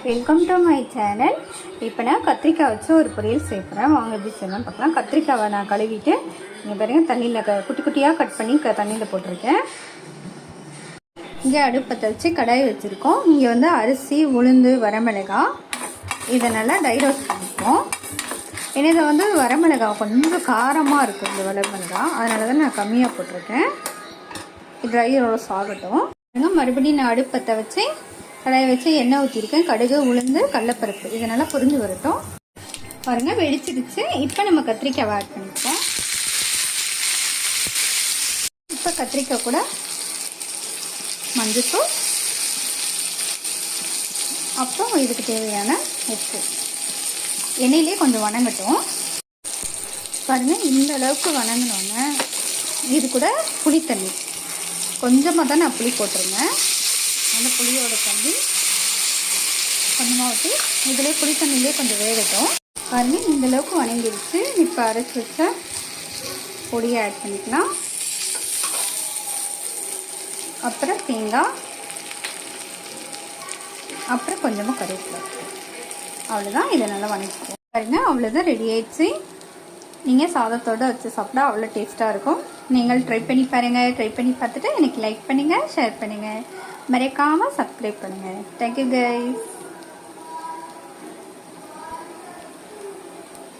Welcome to my channel. இப்போ நான் கத்திரிக்காய் வச்சு ஒரு பொரியல் செய்கிறேன். வாங்க எப்படி செய்யலாம் பார்க்கலாம். கத்திரிக்காவை நான் கழுவிட்டு இங்கே பாருங்கள் தண்ணியில் குட்டி குட்டியாக கட் பண்ணி தண்ணியில் போட்டிருக்கேன். இங்கே அடுப்பத்தை வச்சு கடாய் வச்சுருக்கோம். இங்கே வந்து அரிசி, உளுந்து, வரமிளகாய் இதை நல்லா டை ரோஸ்ட் பண்ணிப்போம். ஏன்னா இதை வந்து வரமிளகாய் கொஞ்சம் காரமாக இருக்கும் இந்த வரமிளகாய், அதனால தான் நான் கம்மியாக போட்டிருக்கேன். இது ட்ரை ரோஸ்ட் ஆகட்டும். மறுபடியும் நான் அடுப்பத்தை வச்சு கடாயை வச்சு எண்ணெய் ஊற்றிருக்கேன். கடுகு, உளுந்து, கடலைப்பருப்பு இதை நல்லா பொரிஞ்சு வரட்டும். பாருங்க வெடிச்சிடுச்சு. இப்போ நம்ம கத்திரிக்காய் ஆட் பண்ணிப்போம். இப்போ கத்திரிக்காய் கூட மஞ்சத்தூள், அப்புறம் இதுக்கு தேவையான உப்பு எண்ணெயிலே கொஞ்சம் வணங்கட்டும். பாருங்க இந்த அளவுக்கு வணங்கினோன்னு இது கூட புளி தண்ணி கொஞ்சமாக தான் நான் புளி போட்டிருந்தேன். அந்த புளியோட தண்ணி கொஞ்சமாக ஊற்றி இதிலே புளி தண்ணியிலே கொஞ்சம் வேகட்டும். பாருங்க இந்த அளவுக்கு வணங்கிடுச்சு. இப்போ அரைச்சி வச்ச பொடியை ஆட் பண்ணிக்கலாம். அப்புறம் தேங்காய், அப்புறம் கொஞ்சமாக கருவேப்பிலை. அவ்வளோதான். இதை நல்லா வணக்கிக்குவோம். பாருங்க அவ்வளோதான், ரெடி ஆயிடுச்சு. நீங்கள் சாதத்தோடு வச்சு சாப்பிட்டா அவ்வளோ டேஸ்ட்டாக இருக்கும். நீங்கள் ட்ரை பண்ணி பாருங்கள். ட்ரை பண்ணி பார்த்துட்டு எனக்கு லைக் பண்ணுங்கள், ஷேர் பண்ணுங்கள், மறக்காமல் சப்ஸ்கிரைப் பண்ணுங்கள். Thank you guys.